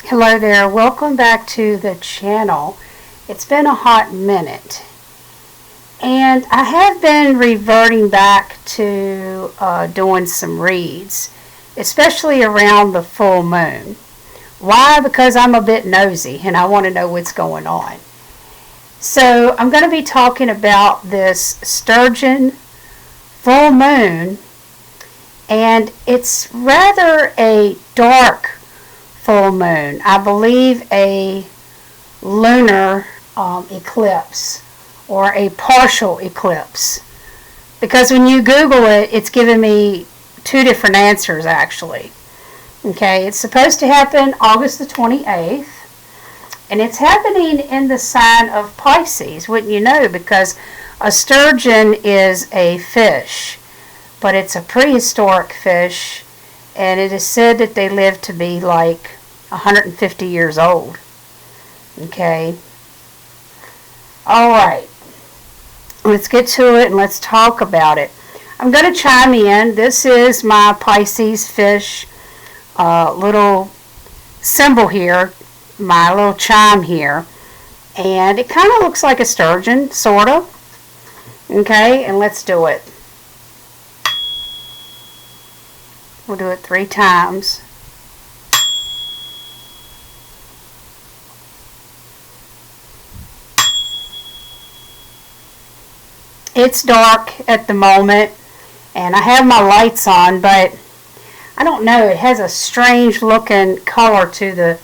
Hello there, welcome back to the channel. It's been a hot minute and I have been reverting back to doing some reads, especially around the full moon. Why? Because I'm a bit nosy and I want to know what's going on. So I'm going to be talking about this Sturgeon full moon, and it's rather a dark full moon. I believe a lunar eclipse or a partial eclipse, because when you Google it, it's giving me two different answers actually. Okay, it's supposed to happen August the 28th, and it's happening in the sign of Pisces. Wouldn't you know, because a sturgeon is a fish, but it's a prehistoric fish, and it is said that they live to be like 150 years old. Okay. Alright. Let's get to it and let's talk about it. I'm going to chime in. This is my Pisces fish little symbol here, my little chime here. And it kind of looks like a sturgeon, sort of. Okay, and let's do it. We'll do it 3 times. It's dark at the moment and I have my lights on, but I don't know, it has a strange looking color to the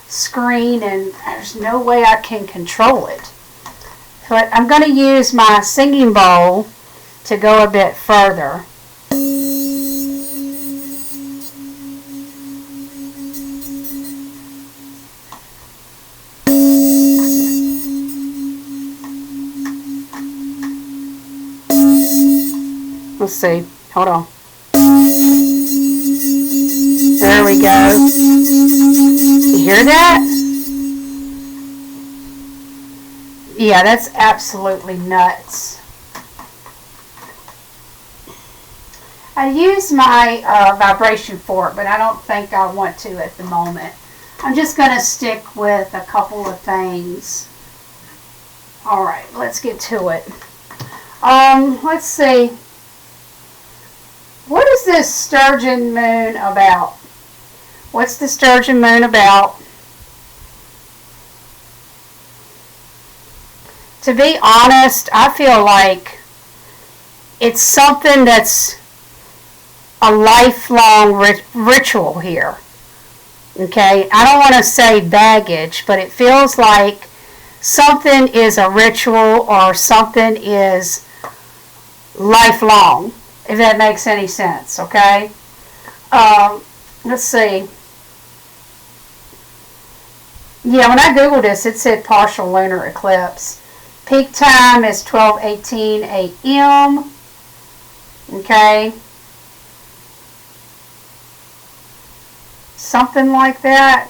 screen and there's no way I can control it. But I'm going to use my singing bowl to go a bit further. Let's see. Hold on. There we go. You hear that? Yeah, that's absolutely nuts. I use my vibration fork, but I don't think I want to at the moment. I'm just going to stick with a couple of things. Alright, let's get to it. Let's see. What is this Sturgeon Moon about? What's the Sturgeon Moon about? To be honest, I feel like it's something that's a lifelong ritual here. Okay, I don't want to say baggage, but it feels like something is a ritual or something is lifelong. If that makes any sense, okay? Let's see. Yeah, when I Googled this, it said partial lunar eclipse. Peak time is 12:18 a.m. Okay? Something like that.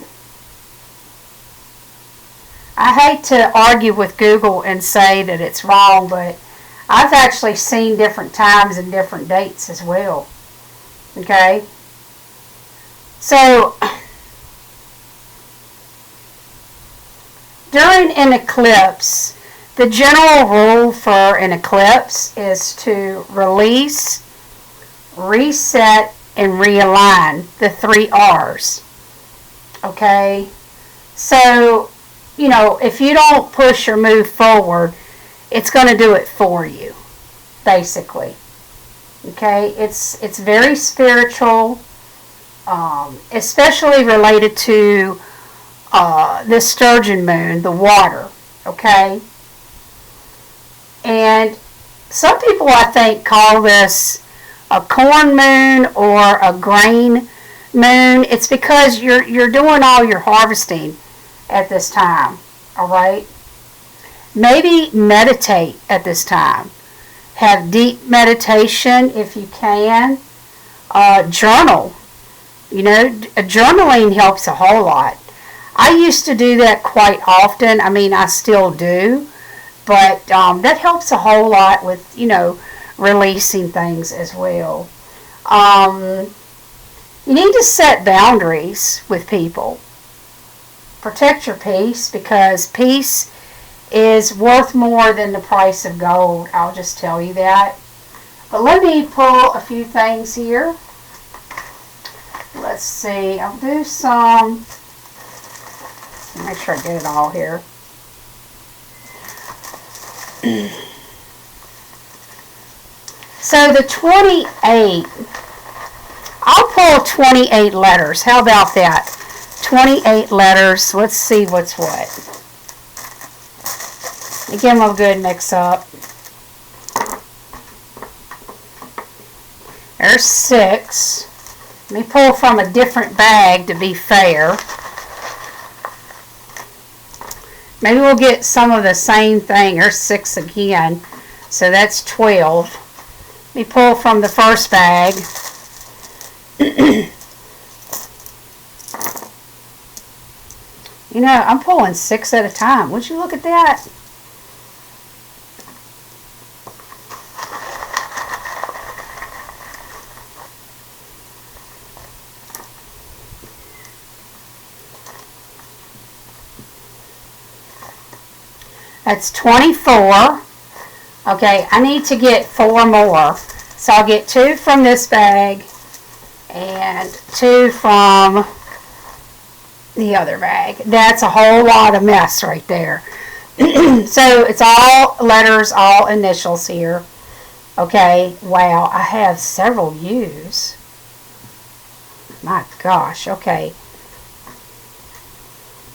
I hate to argue with Google and say that it's wrong, but I've actually seen different times and different dates as well. Okay? So, during an eclipse, the general rule for an eclipse is to release, reset, and realign, the 3 R's. Okay? So, you know, if you don't push or move forward, it's going to do it for you, basically. Okay, it's very spiritual, especially related to the Sturgeon Moon, the water. Okay, and some people, I think, call this a corn moon or a grain moon. It's because you're doing all your harvesting at this time. All right. Maybe meditate at this time. Have deep meditation if you can. Journal. You know, journaling helps a whole lot. I used to do that quite often. I mean, I still do. But that helps a whole lot with, you know, releasing things as well. You need to set boundaries with people. protect your peace, because peace is worth more than the price of gold. I'll just tell you that. But let me pull a few things here. Let's see. I'll do some. Make sure I get it all here. So the 28. I'll pull 28 letters. How about that? 28 letters. Let's see what's what. Give them a good mix up. There's 6. Let me pull from a different bag to be fair. Maybe we'll get some of the same thing. There's 6 again. So that's 12. Let me pull from the first bag. You know, I'm pulling 6 at a time. Would you look at that? That's 24. Okay, I need to get 4 more. So I'll get 2 from this bag and 2 from the other bag. That's a whole lot of mess right there. So it's all letters, all initials here. Okay, wow, I have several U's. My gosh, okay.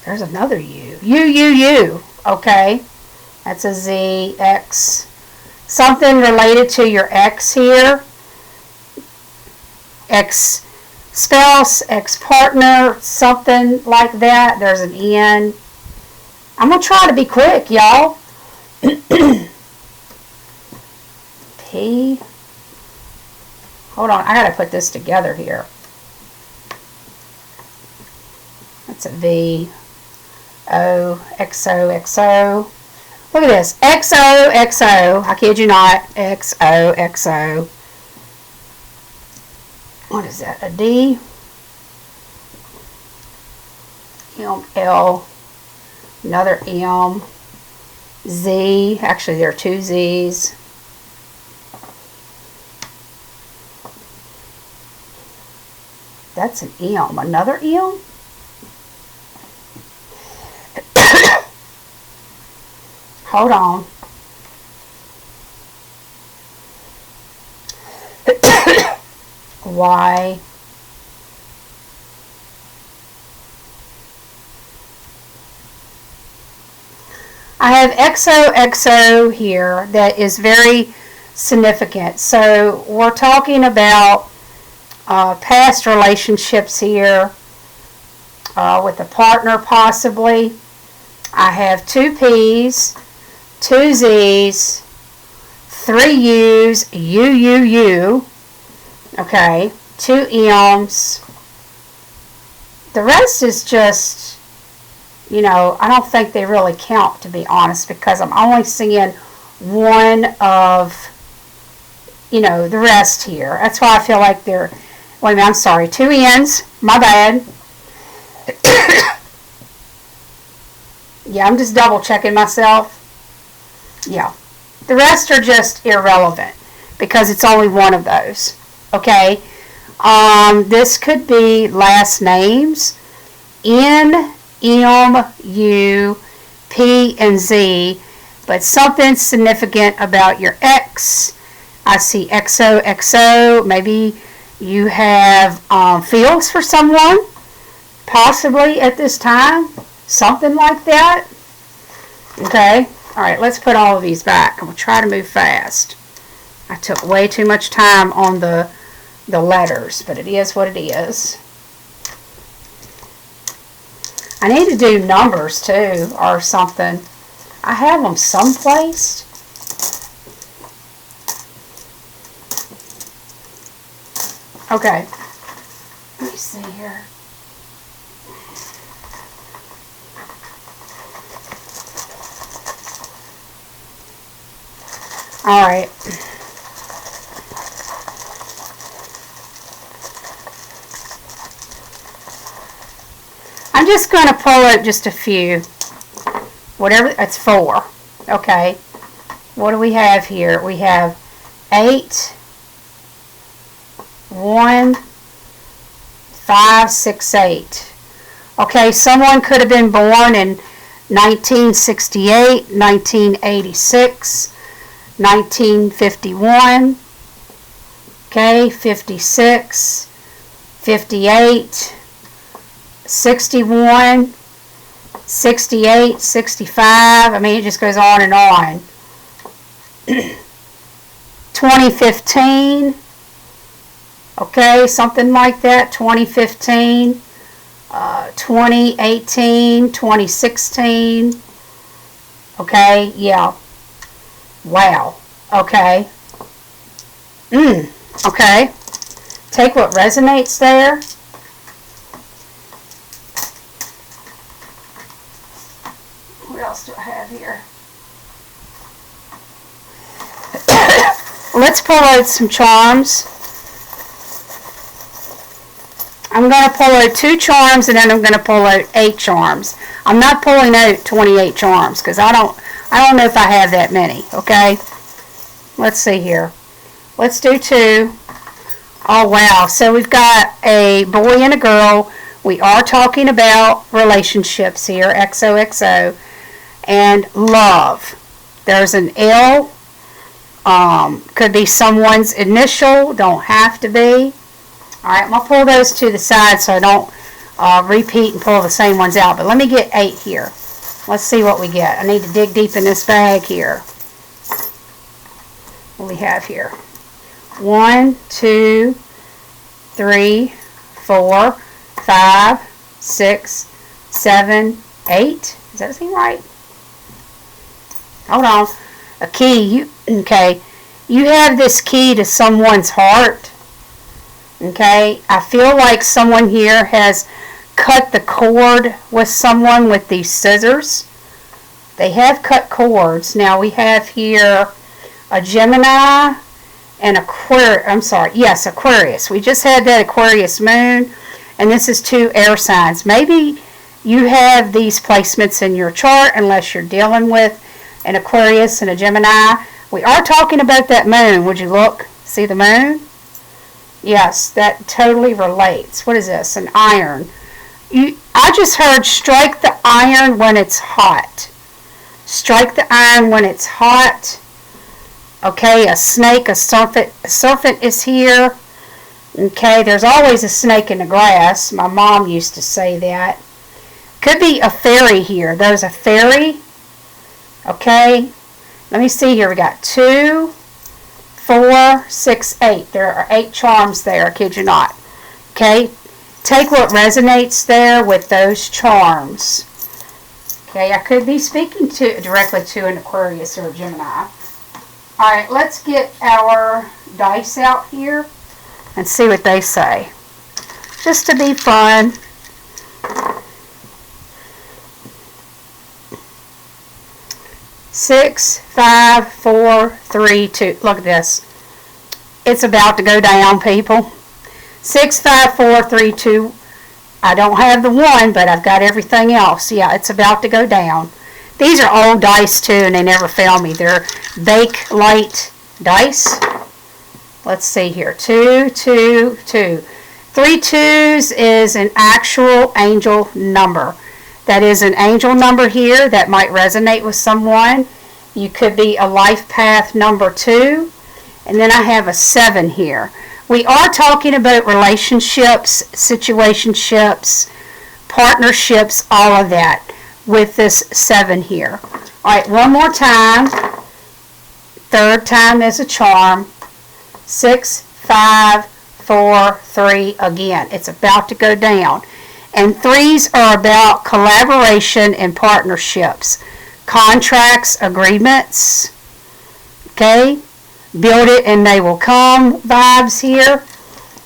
There's another U. U. Okay. That's a Z, X. Something related to your ex here. Ex-spouse, ex-partner, something like that. There's an N. I'm going to try to be quick, y'all. P. Hold on, I got to put this together here. That's a V. O, XO, XO. Look at this. XO, XO. I kid you not. XO, XO. What is that? A D? M, L. Another M. Z. Actually, there are 2 Z's. That's an M. Another M? Hold on. Y. I have XOXO here that is very significant. So we're talking about past relationships here with a partner possibly. I have 2 P's, 2 Z's, 3 U's, U, okay, 2 M's. The rest is just, you know, I don't think they really count, to be honest, because I'm only seeing one of, you know, the rest here. That's why I feel like they're, wait a minute, I'm sorry, 2 N's, my bad. Yeah, I'm just double checking myself. Yeah. The rest are just irrelevant because it's only one of those. Okay. This could be last names. N, M, U, P, and Z. But something significant about your ex. I see XOXO. Maybe you have feelings for someone. Possibly at this time. Something like that. Okay. Alright, let's put all of these back. I'm going to try to move fast. I took way too much time on the letters, but it is what it is. I need to do numbers too, or something. I have them someplace. Okay. Let me see here. All right. I'm just going to pull out just a few. Whatever, it's 4. Okay. What do we have here? We have 8, 1, 5, 6, 8. Okay, someone could have been born in 1968, 1986, 1951, okay, 56, 58, 61, 68, 65. I mean, it just goes on and on. 2015, okay, something like that. 2015, 2018, 2016. Okay, yeah. Wow. Okay. Okay. Take what resonates there. What else do I have here? Let's pull out some charms. I'm going to pull out 2 charms, and then I'm going to pull out 8 charms. I'm not pulling out 28 charms because I don't know if I have that many. Okay. Let's see here. Let's do 2. Oh wow. So we've got a boy and a girl. We are talking about relationships here. XOXO. And love. There's an L. Could be someone's initial. Don't have to be. Alright, I'm going to pull those to the side so I don't repeat and pull the same ones out. But let me get 8 here. Let's see what we get. I need to dig deep in this bag here. What do we have here? 1, 2, 3, 4, 5, 6, 7, 8. Does that seem right? Hold on. A key. Okay. You have this key to someone's heart. Okay. I feel like someone here has cut the cord with someone with these scissors. They have cut cords. Now we have here a Gemini and Aquarius. We just had that Aquarius moon, and this is 2 air signs. Maybe you have these placements in your chart unless you're dealing with an Aquarius and a Gemini. We are talking about that moon. Would you look? See the moon? Yes, that totally relates. What is this? An iron. I just heard strike the iron when it's hot. Strike the iron when it's hot. Okay, a snake, a serpent. A serpent is here. Okay, there's always a snake in the grass. My mom used to say that. Could be a fairy here. There's a fairy. Okay, let me see here. We got 2, 4, 6, 8. There are 8 charms there. I kid you not. Okay, take what resonates there with those charms. Okay, I could be speaking directly to an Aquarius or a Gemini. Alright, let's get our dice out here and see what they say. Just to be fun. Six, 5, 4, 3, 2. Look at this. It's about to go down, people. 6, 5, 4, 3, 2. I don't have the 1, but I've got everything else. Yeah, it's about to go down. These are old dice too, and they never fail me. They're Bake Light dice. Let's see here. 2, 2, 2. 3 2s is an actual angel number. That is an angel number here that might resonate with someone. You could be a life path number 2. And then I have a 7 here. We are talking about relationships, situationships, partnerships, all of that with this 7 here. Alright, one more time. 3rd time is a charm. 6, 5, 4, 3 again. It's about to go down. And 3s are about collaboration and partnerships. Contracts, agreements. Okay? Build it and they will come vibes here.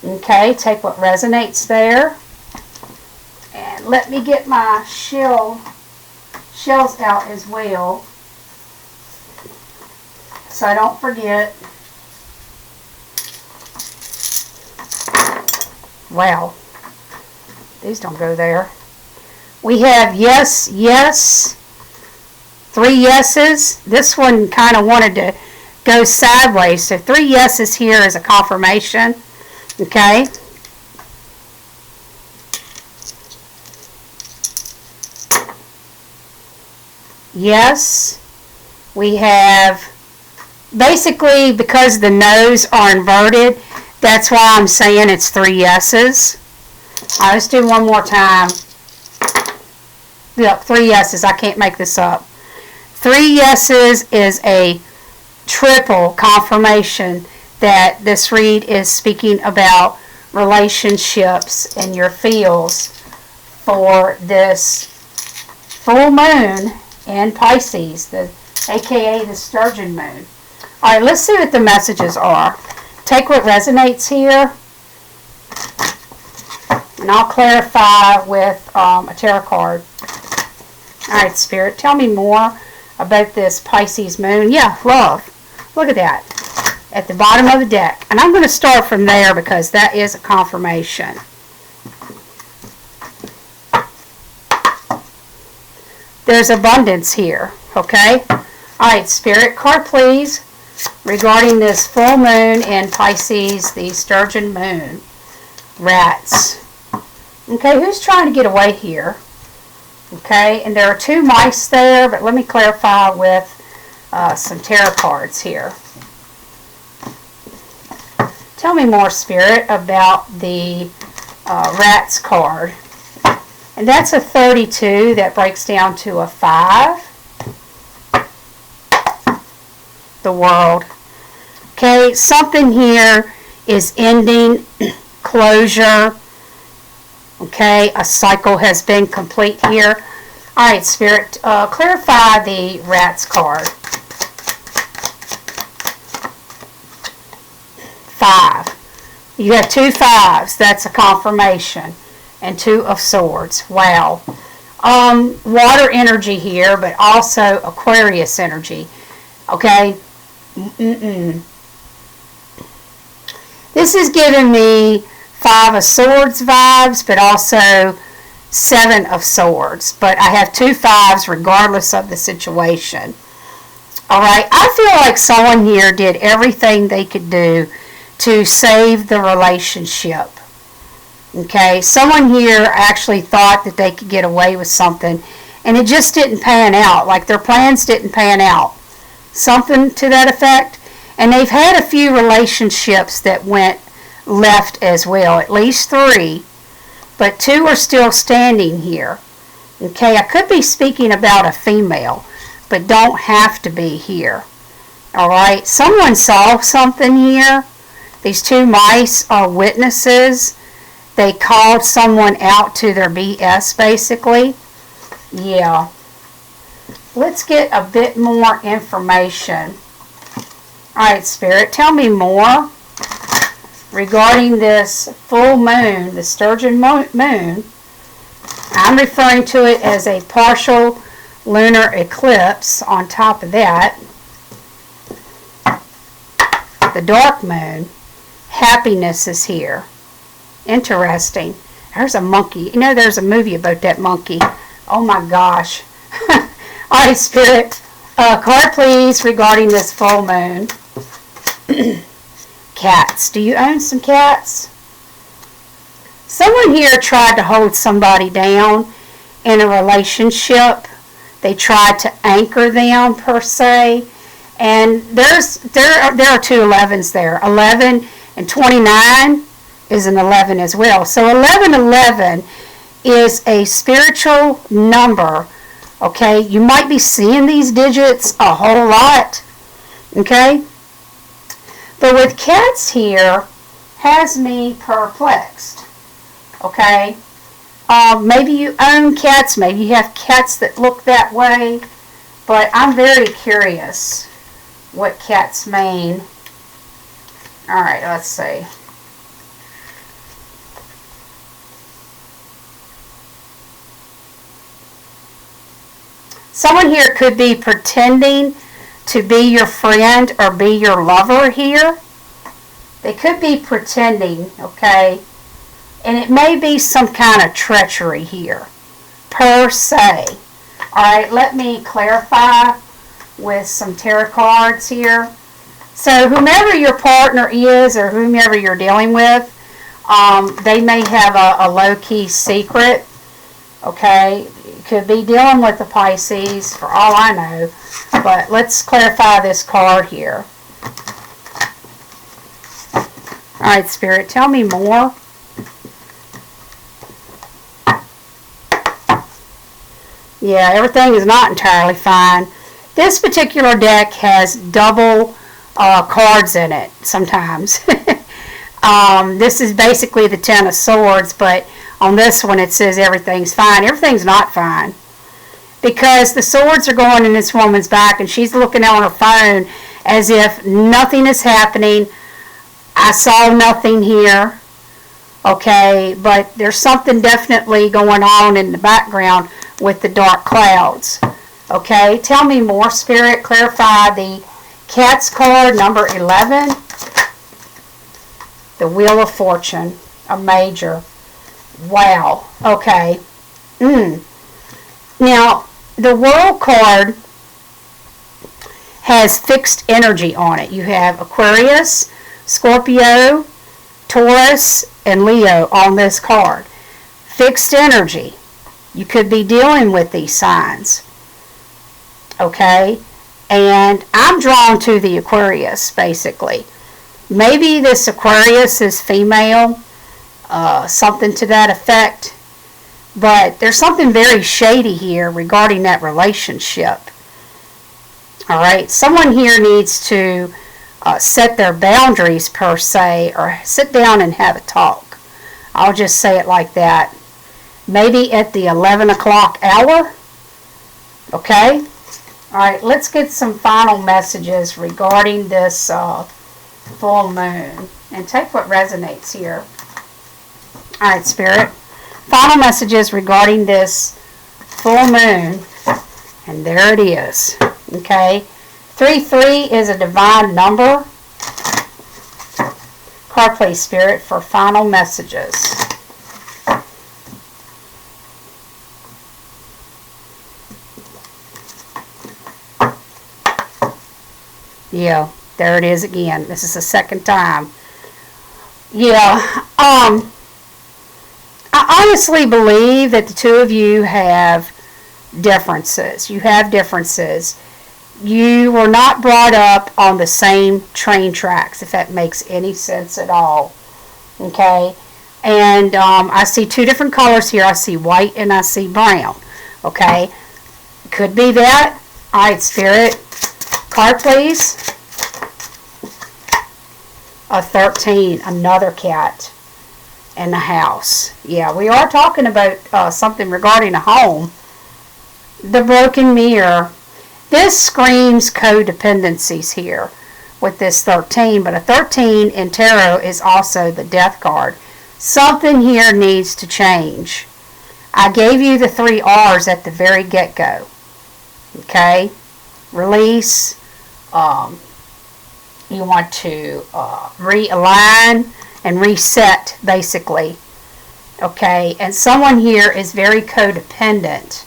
Okay, take what resonates there. And let me get my shells out as well, so I don't forget. Wow. These don't go there. We have yes, yes, 3 yeses. This one kind of wanted to go sideways, so 3 yeses here is a confirmation. Okay. Yes. We have, basically, because the no's are inverted, that's why I'm saying it's 3 yeses. All right, let's do one more time. Yep, 3 yeses. I can't make this up. 3 yeses is a triple confirmation that this read is speaking about relationships and your feels for this full moon in Pisces, aka the Sturgeon Moon. All right, let's see what the messages are. Take what resonates here, and I'll clarify with a tarot card. All right, Spirit, tell me more about this Pisces moon. Yeah, love. Look at that at the bottom of the deck. And I'm going to start from there because that is a confirmation. There's abundance here, okay? All right, Spirit, card please, regarding this full moon in Pisces, the Sturgeon Moon. Rats. Okay, who's trying to get away here? Okay, and there are 2 mice there, but let me clarify with some tarot cards here. Tell me more, Spirit, about the rats card. And that's a 32 that breaks down to a 5. The World. Okay, something here is ending, closure. Okay, a cycle has been complete here. All right, Spirit, clarify the rats card. 5. You have 2 5s. That's a confirmation. And 2 of swords. Wow. Water energy here, but also Aquarius energy. Okay. This is giving me 5 of swords vibes, but also 7 of swords. But I have 2 5s regardless of the situation. Alright, I feel like someone here did everything they could do to save the relationship. Okay, someone here actually thought that they could get away with something, and it just didn't pan out. Like their plans didn't pan out. Something to that effect. And they've had a few relationships that went left as well, at least 3, but 2 are still standing here. Okay, I could be speaking about a female, but don't have to be here. Alright, someone saw something here. These 2 mice are witnesses. They called someone out to their BS, basically. Yeah. Let's get a bit more information. Alright, Spirit, tell me more regarding this full moon, the Sturgeon Moon. I'm referring to it as a partial lunar eclipse. On top of that, the dark moon. Happiness is here. Interesting. There's a monkey. You know, there's a movie about that monkey. Oh my gosh. Alright, Spirit. Card please regarding this full moon. Cats. Do you own some cats? Someone here tried to hold somebody down in a relationship. They tried to anchor them, per se. And there are 2 11s there. 11 and 29 is an 11 as well. So 1111 is a spiritual number. Okay, you might be seeing these digits a whole lot. Okay, but with cats here has me perplexed. Okay, maybe you own cats, maybe you have cats that look that way, but I'm very curious what cats mean. Alright, let's see. Someone here could be pretending to be your friend or be your lover here. They could be pretending, okay? And it may be some kind of treachery here. per se. Alright, let me clarify with some tarot cards here. So whomever your partner is or whomever you're dealing with, they may have a low-key secret. Okay, you could be dealing with the Pisces for all I know. But let's clarify this card here. Alright, Spirit, tell me more. Yeah, everything is not entirely fine. This particular deck has double cards in it sometimes. This is basically the Ten of Swords, but on this one it says everything's fine. Everything's not fine. Because the swords are going in this woman's back and she's looking on her phone as if nothing is happening. I saw nothing here. Okay, but there's something definitely going on in the background with the dark clouds. Okay, tell me more, Spirit. Clarify the Cat's card, number 11. The Wheel of Fortune, a major. Wow. Okay. Now, the World card has fixed energy on it. You have Aquarius, Scorpio, Taurus, and Leo on this card. Fixed energy. You could be dealing with these signs. Okay? And I'm drawn to the Aquarius, basically. Maybe this Aquarius is female, something to that effect. But there's something very shady here regarding that relationship. Alright? Someone here needs to set their boundaries, per se, or sit down and have a talk. I'll just say it like that. Maybe at the 11 o'clock hour. Okay? Alright, let's get some final messages regarding this full moon. And take what resonates here. Alright, Spirit. Final messages regarding this full moon. And there it is. Okay? 3-3 is a divine number. Card, please, Spirit, for final messages. Yeah, there it is again. This is the second time. Yeah, I honestly believe that the two of you have differences. You have differences. You were not brought up on the same train tracks, if that makes any sense at all. Okay? And I see two different colors here. I see white and I see brown. Okay? Could be that. Alright, Spirit. Card, please. A 13. Another cat in the house. Yeah, we are talking about something regarding a home. The broken mirror. This screams codependencies here with this 13, but a 13 in tarot is also the death card. Something here needs to change. I gave you the 3 R's at the very get-go. Okay? Release. You want to realign and reset, basically. Okay? And someone here is very codependent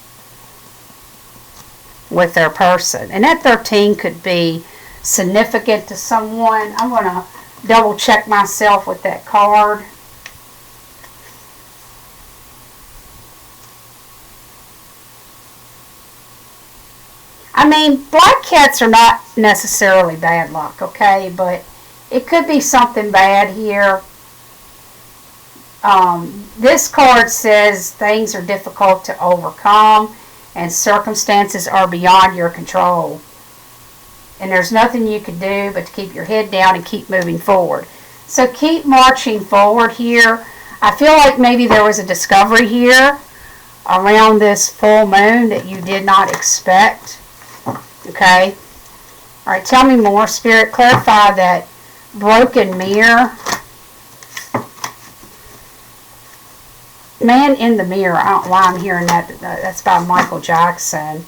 with their person. And that 13 could be significant to someone. I'm going to double check myself with that card. I mean, black cats are not necessarily bad luck, okay? But it could be something bad here. This card says things are difficult to overcome and circumstances are beyond your control. And there's nothing you can do but to keep your head down and keep moving forward. So keep marching forward here. I feel like maybe there was a discovery here around this full moon that you did not expect. Okay? Alright, tell me more, Spirit. Clarify that broken mirror. Man in the Mirror. I don't know why I'm hearing that. That's by Michael Jackson.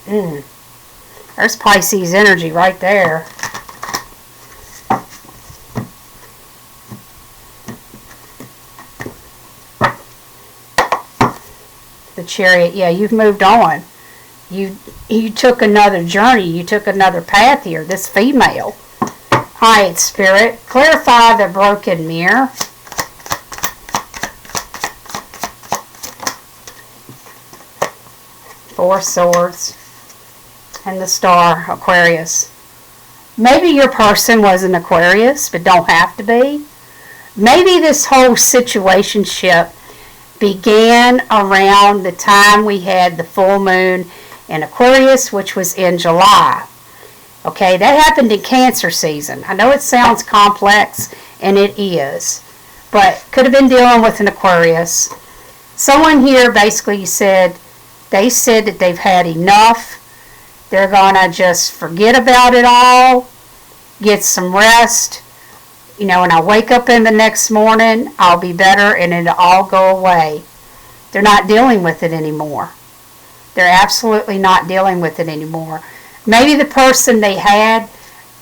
There's Pisces energy right there. The Chariot. Yeah, you've moved on. You took another journey. You took another path here. This female. Alright, Spirit. Clarify the broken mirror. Four Swords. And the Star, Aquarius. Maybe your person was an Aquarius, but don't have to be. Maybe this whole situationship began around the time we had the full moon in Aquarius, which was in July. Okay, that happened in Cancer season. I know it sounds complex, and it is, but could have been dealing with an Aquarius. Someone here basically said, they said that they've had enough. They're gonna just forget about it all, get some rest. You know, when I wake up in the next morning, I'll be better and it'll all go away. They're not dealing with it anymore. They're absolutely not dealing with it anymore. Maybe the person they had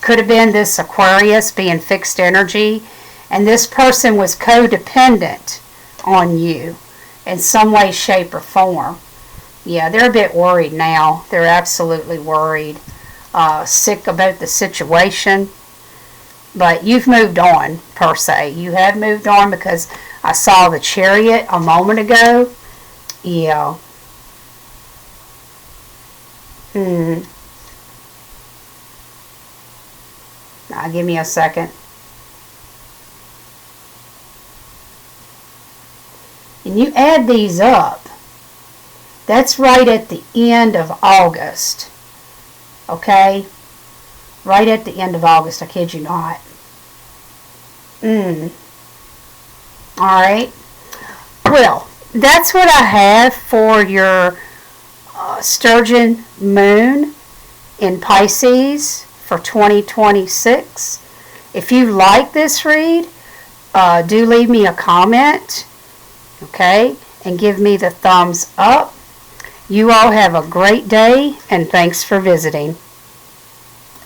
could have been this Aquarius being fixed energy, and this person was codependent on you in some way, shape, or form. Yeah, they're a bit worried now. They're absolutely worried, sick about the situation. But you've moved on, per se. You have moved on because I saw the Chariot a moment ago. Yeah. Now, give me a second. And you add these up. That's right at the end of August. Okay? Right at the end of August, I kid you not. Alright. Well, that's what I have for your Sturgeon Moon in Pisces for 2026. If you like this read, do leave me a comment. Okay? And give me the thumbs up. You all have a great day, and thanks for visiting.